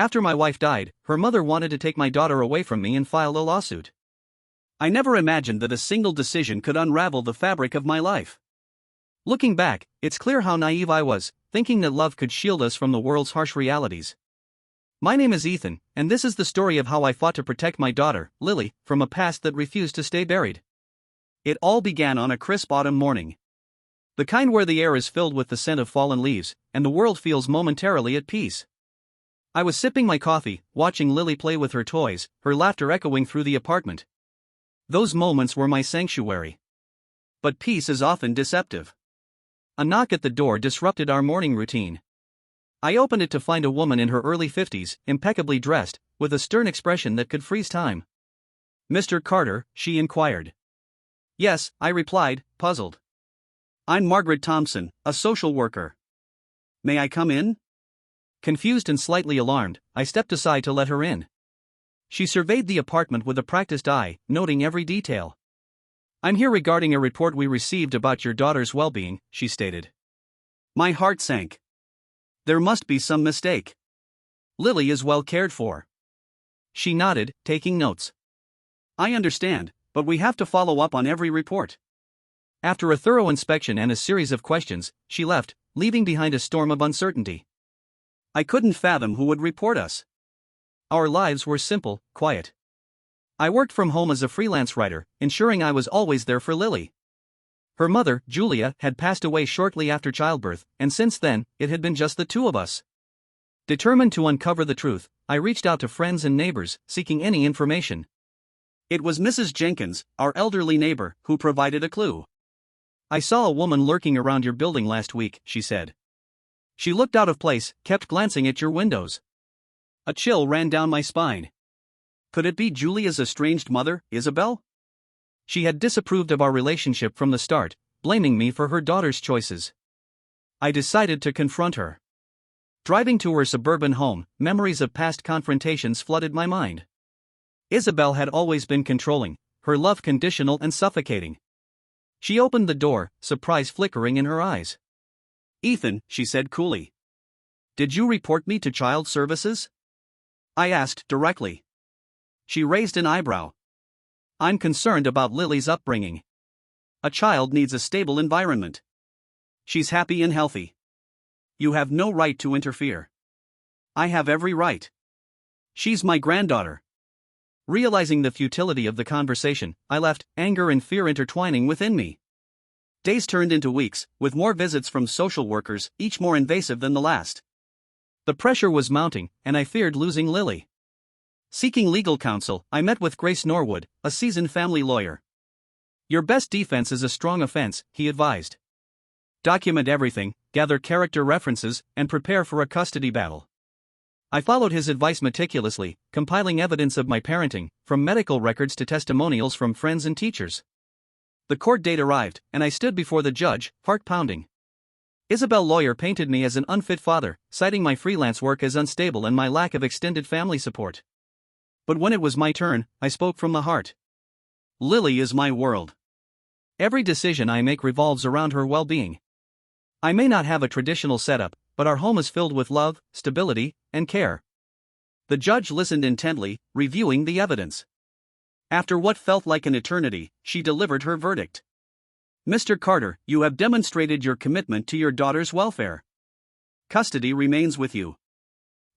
After my wife died, her mother wanted to take my daughter away from me and filed a lawsuit. I never imagined that a single decision could unravel the fabric of my life. Looking back, it's clear how naive I was, thinking that love could shield us from the world's harsh realities. My name is Ethan, and this is the story of how I fought to protect my daughter, Lily, from a past that refused to stay buried. It all began on a crisp autumn morning. The kind where the air is filled with the scent of fallen leaves, and the world feels momentarily at peace. I was sipping my coffee, watching Lily play with her toys, her laughter echoing through the apartment. Those moments were my sanctuary. But peace is often deceptive. A knock at the door disrupted our morning routine. I opened it to find a woman in her early 50s, impeccably dressed, with a stern expression that could freeze time. "Mr. Carter?" she inquired. "Yes," I replied, puzzled. "I'm Margaret Thompson, a social worker. May I come in?" Confused and slightly alarmed, I stepped aside to let her in. She surveyed the apartment with a practiced eye, noting every detail. "I'm here regarding a report we received about your daughter's well-being," she stated. My heart sank. There must be some mistake. Lily is well cared for. She nodded, taking notes. "I understand, but we have to follow up on every report." After a thorough inspection and a series of questions, she left, leaving behind a storm of uncertainty. I couldn't fathom who would report us. Our lives were simple, quiet. I worked from home as a freelance writer, ensuring I was always there for Lily. Her mother, Julia, had passed away shortly after childbirth, and since then, it had been just the two of us. Determined to uncover the truth, I reached out to friends and neighbors, seeking any information. It was Mrs. Jenkins, our elderly neighbor, who provided a clue. "I saw a woman lurking around your building last week," she said. "She looked out of place, kept glancing at your windows." A chill ran down my spine. Could it be Julia's estranged mother, Isabel? She had disapproved of our relationship from the start, blaming me for her daughter's choices. I decided to confront her. Driving to her suburban home, memories of past confrontations flooded my mind. Isabel had always been controlling, her love conditional and suffocating. She opened the door, surprise flickering in her eyes. "Ethan," she said coolly. "Did you report me to child services?" I asked directly. She raised an eyebrow. "I'm concerned about Lily's upbringing. A child needs a stable environment. She's happy and healthy. You have no right to interfere." "I have every right. She's my granddaughter." Realizing the futility of the conversation, I left, anger and fear intertwining within me. Days turned into weeks, with more visits from social workers, each more invasive than the last. The pressure was mounting, and I feared losing Lily. Seeking legal counsel, I met with Grace Norwood, a seasoned family lawyer. "Your best defense is a strong offense," he advised. "Document everything, gather character references, and prepare for a custody battle." I followed his advice meticulously, compiling evidence of my parenting, from medical records to testimonials from friends and teachers. The court date arrived, and I stood before the judge, heart pounding. Isabel lawyer painted me as an unfit father, citing my freelance work as unstable and my lack of extended family support. But when it was my turn, I spoke from the heart. Lily is my world. Every decision I make revolves around her well-being. I may not have a traditional setup, but our home is filled with love, stability, and care. The judge listened intently, reviewing the evidence. After what felt like an eternity, she delivered her verdict. "Mr. Carter, you have demonstrated your commitment to your daughter's welfare. Custody remains with you.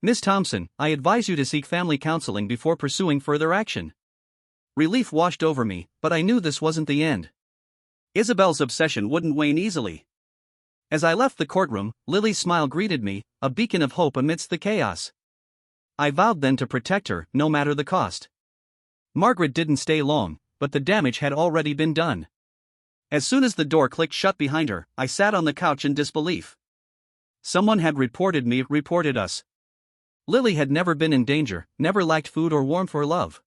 Ms. Thompson, I advise you to seek family counseling before pursuing further action." Relief washed over me, but I knew this wasn't the end. Isabel's obsession wouldn't wane easily. As I left the courtroom, Lily's smile greeted me, a beacon of hope amidst the chaos. I vowed then to protect her, no matter the cost. Margaret didn't stay long, but the damage had already been done. As soon as the door clicked shut behind her, I sat on the couch in disbelief. Someone had reported us. Lily had never been in danger, never lacked food or warmth or love.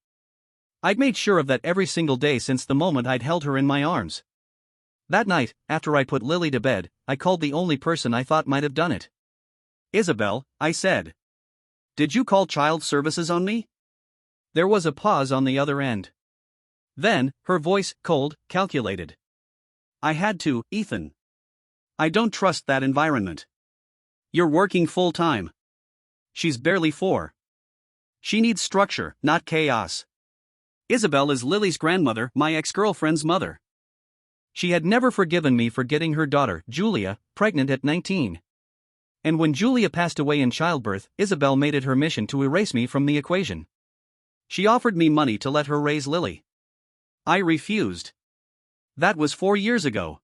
I'd made sure of that every single day since the moment I'd held her in my arms. That night, after I put Lily to bed, I called the only person I thought might have done it. "Isabel," I said. "Did you call child services on me?" There was a pause on the other end. Then, her voice, cold, calculated. "I had to, Ethan. I don't trust that environment. You're working full-time. She's barely 4. She needs structure, not chaos. Isabel is Lily's grandmother, my ex-girlfriend's mother. She had never forgiven me for getting her daughter, Julia, pregnant at 19. And when Julia passed away in childbirth, Isabel made it her mission to erase me from the equation. She offered me money to let her raise Lily. I refused. That was 4 years ago.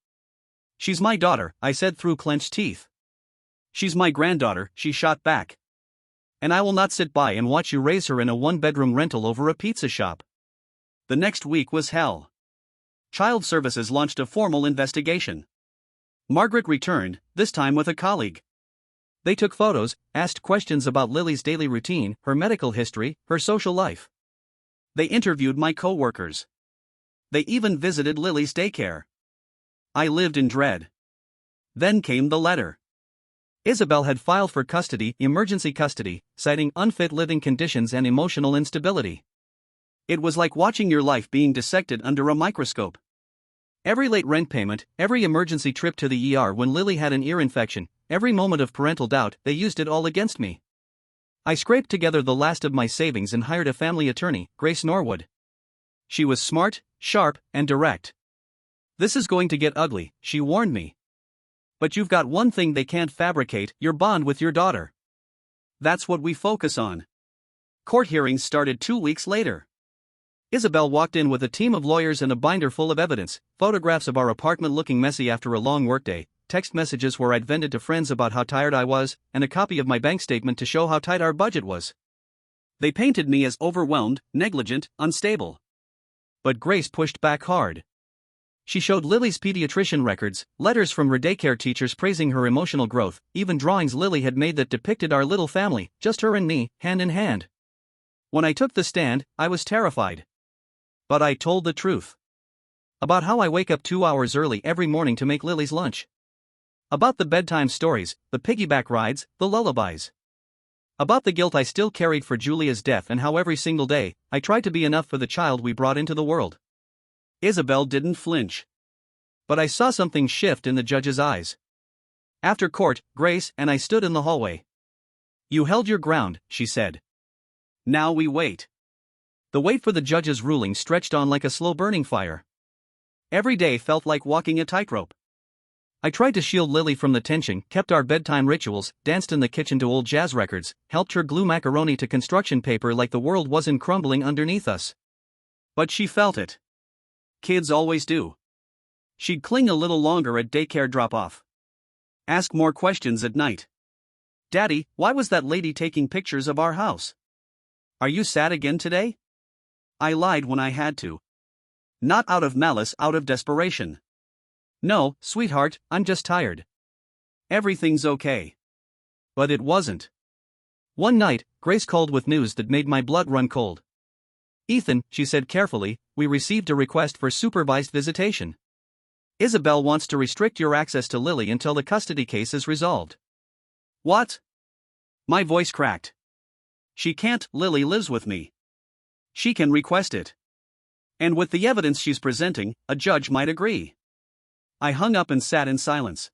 She's my daughter, I said through clenched teeth. She's my granddaughter, she shot back. And I will not sit by and watch you raise her in a one-bedroom rental over a pizza shop. The next week was hell. Child Services launched a formal investigation. Margaret returned, this time with a colleague. They took photos, asked questions about Lily's daily routine, her medical history, her social life. They interviewed my co-workers. They even visited Lily's daycare. I lived in dread. Then came the letter. Isabel had filed for custody, emergency custody, citing unfit living conditions and emotional instability. It was like watching your life being dissected under a microscope. Every late rent payment, every emergency trip to the ER when Lily had an ear infection, every moment of parental doubt, they used it all against me. I scraped together the last of my savings and hired a family attorney, Grace Norwood. She was smart, sharp, and direct. This is going to get ugly, she warned me. But you've got one thing they can't fabricate, your bond with your daughter. That's what we focus on. Court hearings started 2 weeks later. Isabel walked in with a team of lawyers and a binder full of evidence, photographs of our apartment looking messy after a long workday, text messages where I'd vented to friends about how tired I was, and a copy of my bank statement to show how tight our budget was. They painted me as overwhelmed, negligent, unstable. But Grace pushed back hard. She showed Lily's pediatrician records, letters from her daycare teachers praising her emotional growth, even drawings Lily had made that depicted our little family, just her and me, hand in hand. When I took the stand, I was terrified. But I told the truth. About how I wake up 2 hours early every morning to make Lily's lunch. About the bedtime stories, the piggyback rides, the lullabies. About the guilt I still carried for Julia's death and how every single day, I tried to be enough for the child we brought into the world. Isabel didn't flinch. But I saw something shift in the judge's eyes. After court, Grace and I stood in the hallway. You held your ground, she said. Now we wait. The wait for the judge's ruling stretched on like a slow-burning fire. Every day felt like walking a tightrope. I tried to shield Lily from the tension, kept our bedtime rituals, danced in the kitchen to old jazz records, helped her glue macaroni to construction paper like the world wasn't crumbling underneath us. But she felt it. Kids always do. She'd cling a little longer at daycare drop-off. Ask more questions at night. Daddy, why was that lady taking pictures of our house? Are you sad again today? I lied when I had to. Not out of malice, out of desperation. No, sweetheart, I'm just tired. Everything's okay. But it wasn't. One night, Grace called with news that made my blood run cold. Ethan, she said carefully, we received a request for supervised visitation. Isabel wants to restrict your access to Lily until the custody case is resolved. What? My voice cracked. She can't, Lily lives with me. She can request it. And with the evidence she's presenting, a judge might agree. I hung up and sat in silence.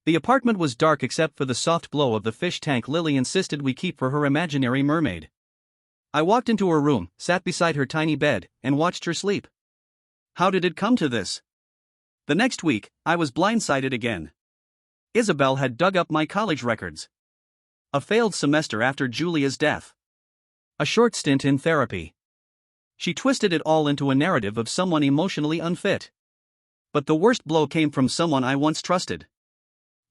The apartment was dark except for the soft glow of the fish tank Lily insisted we keep for her imaginary mermaid. I walked into her room, sat beside her tiny bed, and watched her sleep. How did it come to this? The next week, I was blindsided again. Isabel had dug up my college records. A failed semester after Julia's death. A short stint in therapy. She twisted it all into a narrative of someone emotionally unfit. But the worst blow came from someone I once trusted.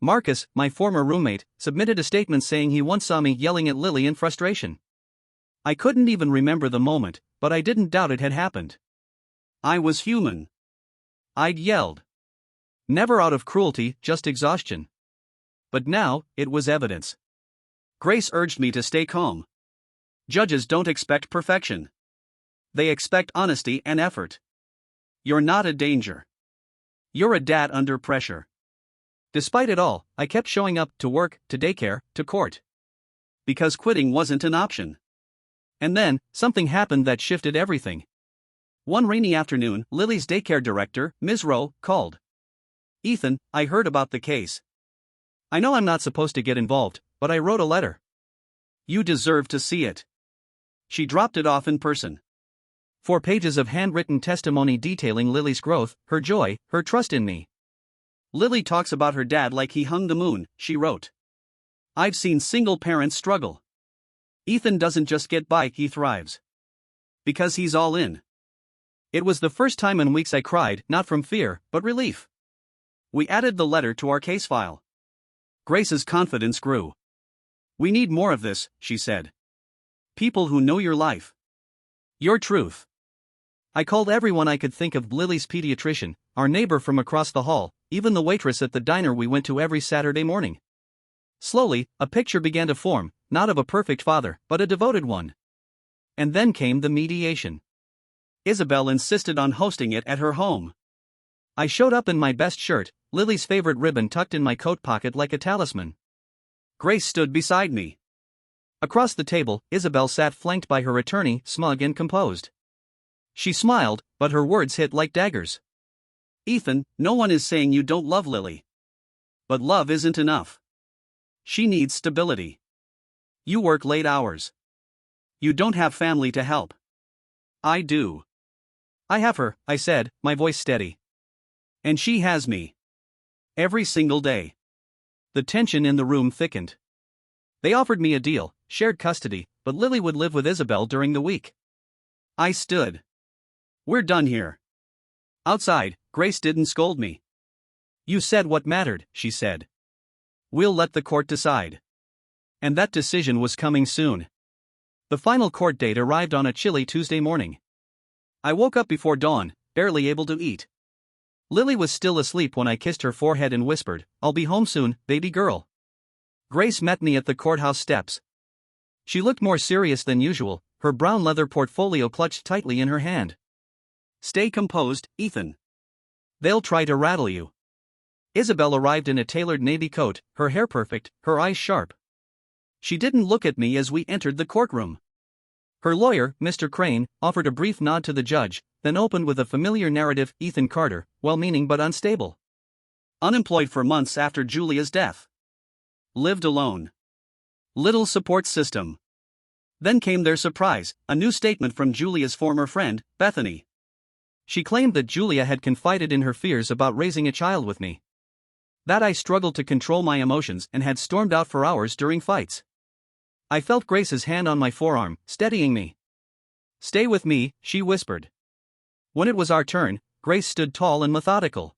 Marcus, my former roommate, submitted a statement saying he once saw me yelling at Lily in frustration. I couldn't even remember the moment, but I didn't doubt it had happened. I was human. I'd yelled. Never out of cruelty, just exhaustion. But now, it was evidence. Grace urged me to stay calm. Judges don't expect perfection. They expect honesty and effort. You're not a danger. You're a dad under pressure. Despite it all, I kept showing up to work, to daycare, to court. Because quitting wasn't an option. And then, something happened that shifted everything. One rainy afternoon, Lily's daycare director, Ms. Rowe, called. Ethan, I heard about the case. I know I'm not supposed to get involved, but I wrote a letter. You deserve to see it. She dropped it off in person. 4 pages of handwritten testimony detailing Lily's growth, her joy, her trust in me. Lily talks about her dad like he hung the moon, she wrote. I've seen single parents struggle. Ethan doesn't just get by, he thrives. Because he's all in. It was the first time in weeks I cried, not from fear, but relief. We added the letter to our case file. Grace's confidence grew. We need more of this, she said. People who know your life. Your truth. I called everyone I could think of: Lily's pediatrician, our neighbor from across the hall, even the waitress at the diner we went to every Saturday morning. Slowly, a picture began to form, not of a perfect father, but a devoted one. And then came the mediation. Isabel insisted on hosting it at her home. I showed up in my best shirt, Lily's favorite ribbon tucked in my coat pocket like a talisman. Grace stood beside me. Across the table, Isabel sat flanked by her attorney, smug and composed. She smiled, but her words hit like daggers. Ethan, no one is saying you don't love Lily. But love isn't enough. She needs stability. You work late hours. You don't have family to help. I do. I have her, I said, my voice steady. And she has me. Every single day. The tension in the room thickened. They offered me a deal, shared custody, but Lily would live with Isabel during the week. I stood. We're done here. Outside, Grace didn't scold me. You said what mattered, she said. We'll let the court decide. And that decision was coming soon. The final court date arrived on a chilly Tuesday morning. I woke up before dawn, barely able to eat. Lily was still asleep when I kissed her forehead and whispered, I'll be home soon, baby girl. Grace met me at the courthouse steps. She looked more serious than usual, her brown leather portfolio clutched tightly in her hand. Stay composed, Ethan. They'll try to rattle you. Isabel arrived in a tailored navy coat, her hair perfect, her eyes sharp. She didn't look at me as we entered the courtroom. Her lawyer, Mr. Crane, offered a brief nod to the judge, then opened with a familiar narrative: Ethan Carter, well-meaning but unstable. Unemployed for months after Julia's death. Lived alone. Little support system. Then came their surprise, a new statement from Julia's former friend, Bethany. She claimed that Julia had confided in her fears about raising a child with me. That I struggled to control my emotions and had stormed out for hours during fights. I felt Grace's hand on my forearm, steadying me. Stay with me, she whispered. When it was our turn, Grace stood tall and methodical.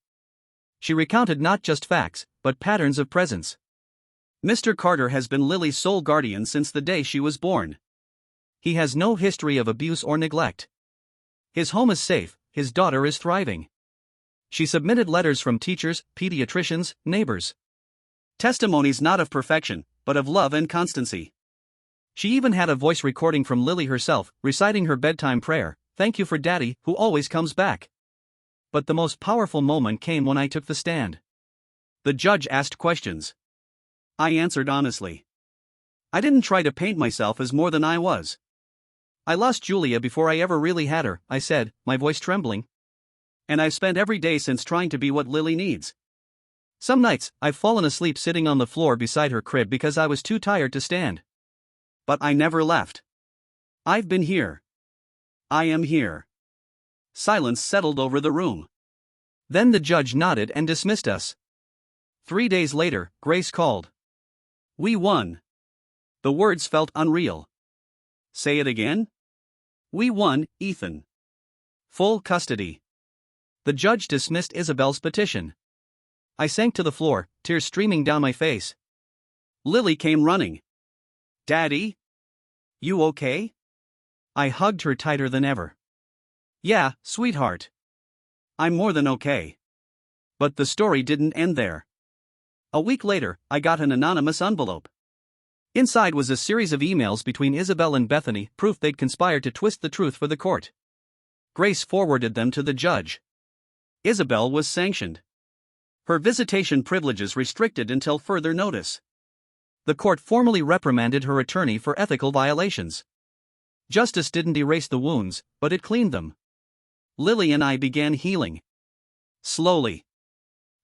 She recounted not just facts, but patterns of presence. Mr. Carter has been Lily's sole guardian since the day she was born. He has no history of abuse or neglect. His home is safe, his daughter is thriving. She submitted letters from teachers, pediatricians, neighbors. Testimonies not of perfection, but of love and constancy. She even had a voice recording from Lily herself, reciting her bedtime prayer, "Thank you for Daddy, who always comes back." But the most powerful moment came when I took the stand. The judge asked questions. I answered honestly. I didn't try to paint myself as more than I was. I lost Julia before I ever really had her, I said, my voice trembling. And I've spent every day since trying to be what Lily needs. Some nights, I've fallen asleep sitting on the floor beside her crib because I was too tired to stand. But I never left. I've been here. I am here. Silence settled over the room. Then the judge nodded and dismissed us. 3 days later, Grace called. We won. The words felt unreal. Say it again? We won, Ethan. Full custody. The judge dismissed Isabel's petition. I sank to the floor, tears streaming down my face. Lily came running. Daddy? You okay? I hugged her tighter than ever. Yeah, sweetheart. I'm more than okay. But the story didn't end there. A week later, I got an anonymous envelope. Inside was a series of emails between Isabel and Bethany, proof they'd conspired to twist the truth for the court. Grace forwarded them to the judge. Isabel was sanctioned. Her visitation privileges restricted until further notice. The court formally reprimanded her attorney for ethical violations. Justice didn't erase the wounds, but it cleaned them. Lily and I began healing. Slowly.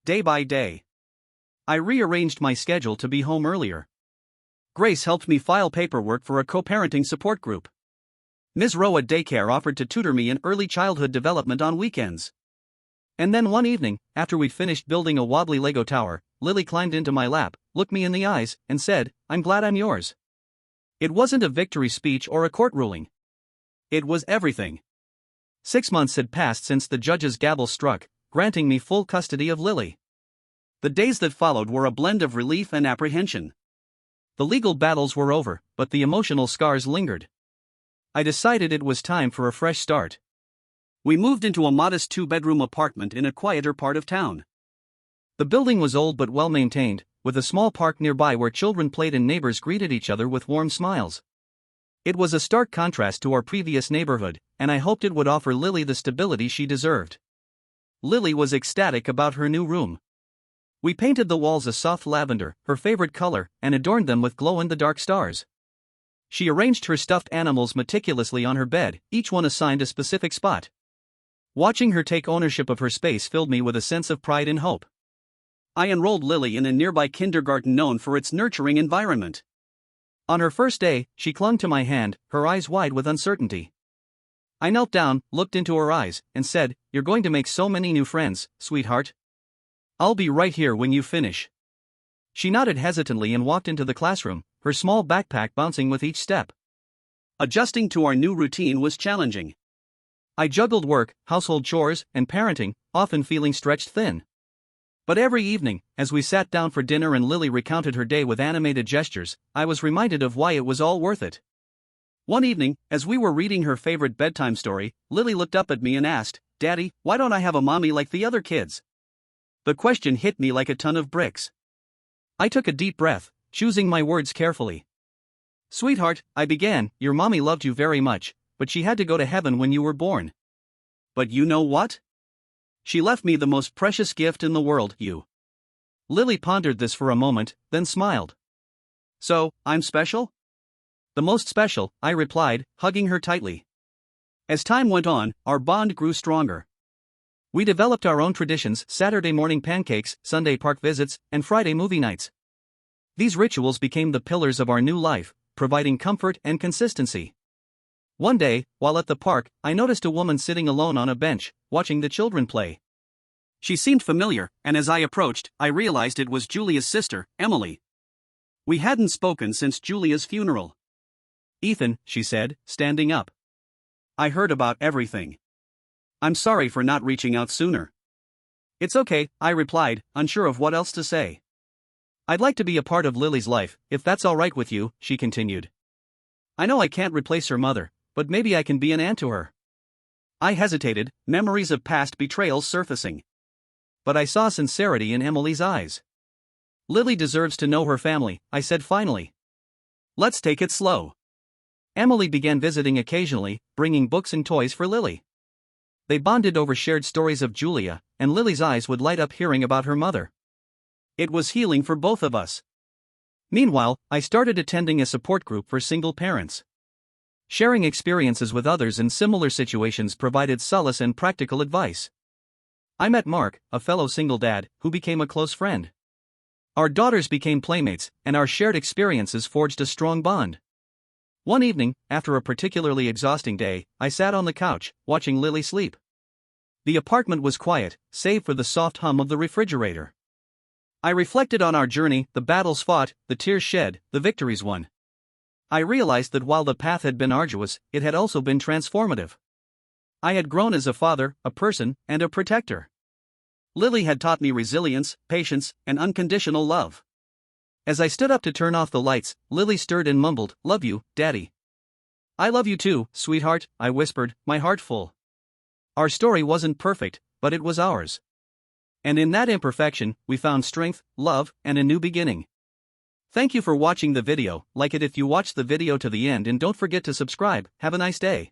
Day by day. I rearranged my schedule to be home earlier. Grace helped me file paperwork for a co-parenting support group. Ms. Rowe at daycare offered to tutor me in early childhood development on weekends. And then one evening, after we'd finished building a wobbly Lego tower, Lily climbed into my lap, looked me in the eyes, and said, "I'm glad I'm yours." It wasn't a victory speech or a court ruling. It was everything. 6 months had passed since the judge's gavel struck, granting me full custody of Lily. The days that followed were a blend of relief and apprehension. The legal battles were over, but the emotional scars lingered. I decided it was time for a fresh start. We moved into a modest 2-bedroom apartment in a quieter part of town. The building was old but well maintained, with a small park nearby where children played and neighbors greeted each other with warm smiles. It was a stark contrast to our previous neighborhood, and I hoped it would offer Lily the stability she deserved. Lily was ecstatic about her new room. We painted the walls a soft lavender, her favorite color, and adorned them with glow-in-the-dark stars. She arranged her stuffed animals meticulously on her bed, each one assigned a specific spot. Watching her take ownership of her space filled me with a sense of pride and hope. I enrolled Lily in a nearby kindergarten known for its nurturing environment. On her first day, she clung to my hand, her eyes wide with uncertainty. I knelt down, looked into her eyes, and said, "You're going to make so many new friends, sweetheart. I'll be right here when you finish." She nodded hesitantly and walked into the classroom, her small backpack bouncing with each step. Adjusting to our new routine was challenging. I juggled work, household chores, and parenting, often feeling stretched thin. But every evening, as we sat down for dinner and Lily recounted her day with animated gestures, I was reminded of why it was all worth it. One evening, as we were reading her favorite bedtime story, Lily looked up at me and asked, "Daddy, why don't I have a mommy like the other kids?" The question hit me like a ton of bricks. I took a deep breath, choosing my words carefully. "Sweetheart," I began, "your mommy loved you very much, but she had to go to heaven when you were born. But you know what? She left me the most precious gift in the world, you." Lily pondered this for a moment, then smiled. "So, I'm special?" "The most special," I replied, hugging her tightly. As time went on, our bond grew stronger. We developed our own traditions: Saturday morning pancakes, Sunday park visits, and Friday movie nights. These rituals became the pillars of our new life, providing comfort and consistency. One day, while at the park, I noticed a woman sitting alone on a bench, watching the children play. She seemed familiar, and as I approached, I realized it was Julia's sister, Emily. We hadn't spoken since Julia's funeral. "Ethan," she said, standing up. "I heard about everything. I'm sorry for not reaching out sooner." "It's okay," I replied, unsure of what else to say. "I'd like to be a part of Lily's life, if that's all right with you," she continued. "I know I can't replace her mother, but maybe I can be an aunt to her." I hesitated, memories of past betrayals surfacing. But I saw sincerity in Emily's eyes. "Lily deserves to know her family," I said finally. "Let's take it slow." Emily began visiting occasionally, bringing books and toys for Lily. They bonded over shared stories of Julia, and Lily's eyes would light up hearing about her mother. It was healing for both of us. Meanwhile, I started attending a support group for single parents. Sharing experiences with others in similar situations provided solace and practical advice. I met Mark, a fellow single dad, who became a close friend. Our daughters became playmates, and our shared experiences forged a strong bond. One evening, after a particularly exhausting day, I sat on the couch, watching Lily sleep. The apartment was quiet, save for the soft hum of the refrigerator. I reflected on our journey, the battles fought, the tears shed, the victories won. I realized that while the path had been arduous, it had also been transformative. I had grown as a father, a person, and a protector. Lily had taught me resilience, patience, and unconditional love. As I stood up to turn off the lights, Lily stirred and mumbled, "Love you, Daddy." "I love you too, sweetheart," I whispered, my heart full. Our story wasn't perfect, but it was ours. And in that imperfection, we found strength, love, and a new beginning. Thank you for watching the video. Like it if you watched the video to the end, and don't forget to subscribe. Have a nice day.